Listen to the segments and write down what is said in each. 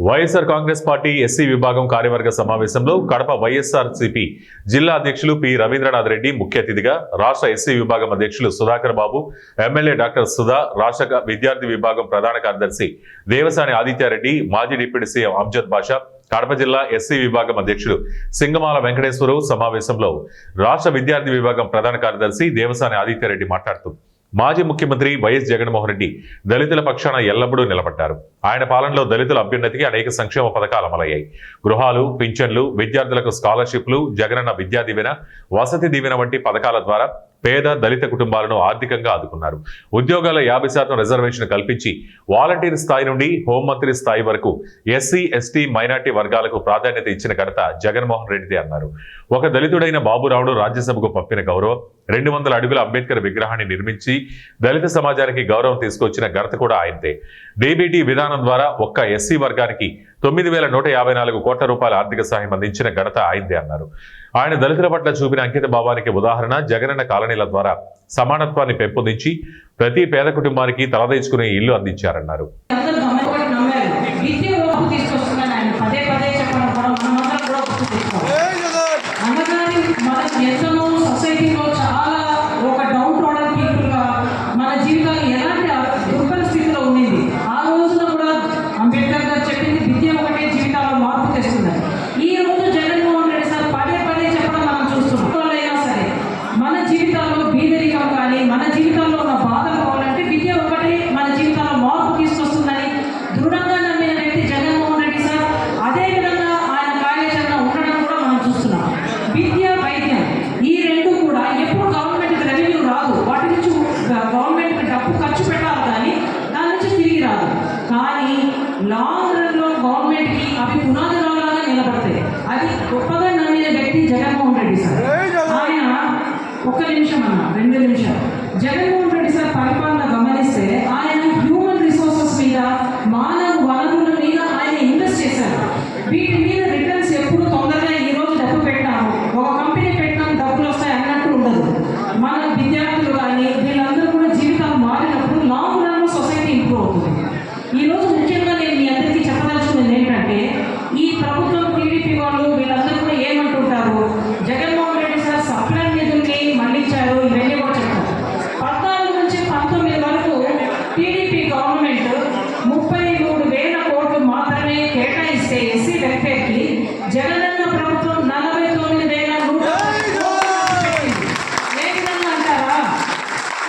YSR Congress party SC విభాగం కార్యవర్గ సమావేశంలో కడప వైఎస్ఆర్సీపీ జిల్లా అధ్యక్షులు పి రవీంద్రనాథ్ రెడ్డి ముఖ్య అతిథిగా, రాష్ట్ర ఎస్సీ విభాగం అధ్యక్షులు సుధాకర్ బాబు, ఎమ్మెల్యే డాక్టర్ సుధా, రాష్ట్ర విద్యార్థి విభాగం ప్రధాన కార్యదర్శి దేవసాని ఆదిత్యారెడ్డి, మాజీ డిప్యూటీ సీఎం అమ్జద్ బాషా, కడప జిల్లా ఎస్సీ విభాగం అధ్యక్షుడు సింగమాల వెంకటేశ్వరరావు సమావేశంలో రాష్ట్ర విద్యార్థి విభాగం ప్రధాన కార్యదర్శి దేవసాని ఆదిత్యారెడ్డి మాట్లాడుతూ మాజీ ముఖ్యమంత్రి వైఎస్ జగన్మోహన్ రెడ్డి దళితుల పక్షాన ఎల్లప్పుడూ నిలబడ్డారు. ఆయన పాలనలో దళితుల అభ్యున్నతికి అనేక సంక్షేమ పథకాలు అమలయ్యాయి. గృహాలు, పింఛన్లు, విద్యార్థులకు స్కాలర్షిప్లు, జగనన్న విద్యా దీవెన, వసతి దీవెన వంటి పథకాల ద్వారా పేద దళిత కుటుంబాలను ఆర్థికంగా ఆదుకున్నారు. ఉద్యోగాల 50% రిజర్వేషన్ కల్పించి వాలంటీర్ స్థాయి నుండి హోంమంత్రి స్థాయి వరకు ఎస్సీ, ఎస్టీ, మైనార్టీ వర్గాలకు ప్రాధాన్యత ఇచ్చిన ఘనత జగన్మోహన్ రెడ్డిదే అన్నారు. ఒక దళితుడైన బాబురావును రాజ్యసభకు పంపిన గౌరవం, 200 అడుగుల అంబేద్కర్ విగ్రహాన్ని నిర్మించి దళిత సమాజానికి గౌరవం తీసుకొచ్చిన ఘనత కూడా ఆయనదే. డీబీటీ విధానం ద్వారా ఒక్క ఎస్సీ వర్గానికి 9,154 కోట్ల రూపాయల ఆర్థిక సాయం అందించిన ఘనత ఆయనదే అన్నారు. ఆయన దళితుల పట్ల చూపిన అంకిత భావానికి ఉదాహరణ జగనన్న కాలనీల ద్వారా సమానత్వాన్ని పెంపొందించి ప్రతి పేద కుటుంబానికి తలదించుకునే ఇల్లు అందించారన్నారు. లాంగ్ రన్ లో గవర్నమెంట్ కి అవి పునాదులాగా నిలబడతాయి. అది గొప్పగా నమ్మిన వ్యక్తి జగన్మోహన్ రెడ్డి సార్. ఆయన 1 నిమిషం అన్న 2 నిమిషాలు జగన్మోహన్ రెడ్డి సార్ పరిపాలన గమనిస్తే ఆయన హ్యూమన్ రిసోర్సెస్ మీద, మానవ వనరుల మీద ఆయన ఇన్వెస్ట్ చేశారు. వీటి మీద రిటర్న్స్ ఎప్పుడు తొందరగా ఈ రోజు డబ్బు పెట్టాము, ఒక కంపెనీ పెట్టినాము డబ్బులు వస్తాయి అన్నట్టు ఉండదు. మన విద్యార్థులు కానీ వీళ్ళందరూ కూడా జీవితాలు మారినప్పుడు లాంగ్ రన్ లో సొసైటీ ఇంప్రూవ్ అవుతుంది. ఈ రోజు ముఖ్యంగా నేను మీ అందరికీ చెప్పదలుచుకున్నది ఏంటంటే, ఈ ప్రభుత్వం టీడీపీ వాళ్ళు వీళ్ళందరూ కూడా ఏమంటుంటారు, జగన్మోహన్ రెడ్డి సార్ సప్లై నిధుల్ని మళ్లించారు, ఇవన్నీ కూడా చెప్తారు. 14 నుంచి 19 వరకు టీడీపీ గవర్నమెంట్ 33,000 కోట్లు మాత్రమే కేటాయిస్తే ఎస్సీ వెల్ఫేర్కి, జగనన్న ప్రభుత్వం 49,100 ఏ విధంగా అంటారా?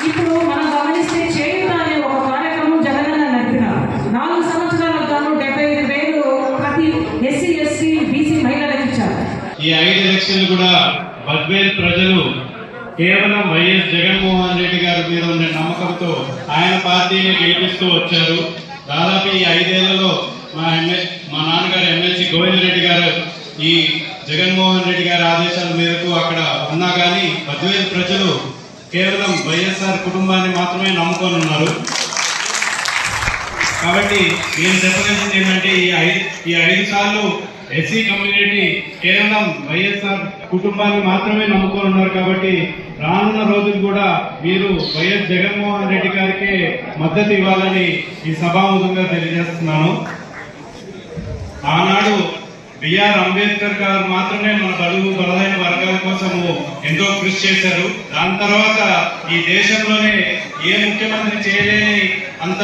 ఇప్పుడు మనం గమనిస్తే చేయుత అనే ఒక కార్యక్రమం జగనన్న నడిపినారు. 4 సంవత్సరాలకు గాను 75,000 ప్రతి ఎస్సీ, ఎస్టీ, బీసీ మహిళలకు ఇచ్చారు. ఈ 5 ఎలక్షన్లు కూడా బద్వేల్ ప్రజలు కేవలం వైఎస్ జగన్మోహన్ రెడ్డి గారి మీద ఉన్న నమ్మకంతో ఆయన పార్టీని గెలిపిస్తూ వచ్చారు. దాదాపు ఈ 5 ఏళ్లలో మా నాన్నగారు ఎమ్మెల్సీ గోవింద్ రెడ్డి గారు ఈ జగన్మోహన్ రెడ్డి గారి ఆదేశాల మేరకు అక్కడ ఉన్నా కానీ బద్వేల్ ప్రజలు కేవలం వైఎస్ఆర్ కుటుంబాన్ని మాత్రమే నమ్ముకొని ఉన్నారు. కాబట్టి నేను చెప్పగలిగింది ఏంటంటే, ఈ 5 సార్లు ఎస్సీ కమ్యూనిటీ కేవలం వైఎస్ఆర్ కుటుంబాన్ని మాత్రమే నమ్ముకొని ఉన్నారు. కాబట్టి రానున్న రోజులు కూడా మీరు వైఎస్ జగన్మోహన్ రెడ్డి గారికి మద్దతు ఇవ్వాలని ఈ సభాముఖంగా తెలియజేస్తున్నాను. ఆనాడు బిఆర్ అంబేద్కర్ గారు మాత్రమే మన బడుగు బలహీన వర్గాల కోసము ఎంతో కృషి చేశారు. దాని తర్వాత ఈ దేశంలోనే ఏ ముఖ్యమంత్రి చేయలేని అంత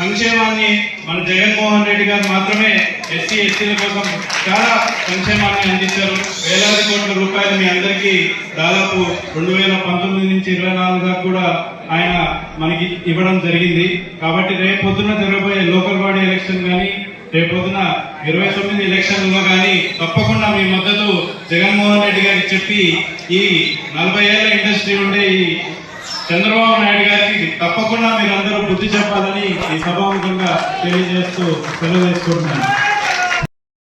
సంక్షేమాన్ని మన జగన్మోహన్ రెడ్డి గారు మాత్రమే ఎస్సీ, ఎస్టీల కోసం చాలా సంక్షేమాన్ని అందించారు. వేలాది కోట్ల రూపాయలు మీ అందరికీ దాదాపు 2019 నుంచి 24 దాకా కూడా ఆయన మనకి ఇవ్వడం జరిగింది. కాబట్టి రేపొద్దున జరగబోయే లోకల్ బాడీ ఎలక్షన్ కానీ, రేపొద్దున 29 ఎలక్షన్లో కానీ తప్పకుండా మీ మద్దతు జగన్మోహన్ రెడ్డి గారికి చెప్పి, ఈ 40 ఏళ్ల ఇండస్ట్రీ ఉండే ఈ చంద్రబాబు నాయుడు గారికి తప్పకుండా మీరందరూ బుద్ధి చెప్పాలని ఈ సభాముఖంగా తెలియజేస్తూ సెలవు తీసుకుంటున్నాను.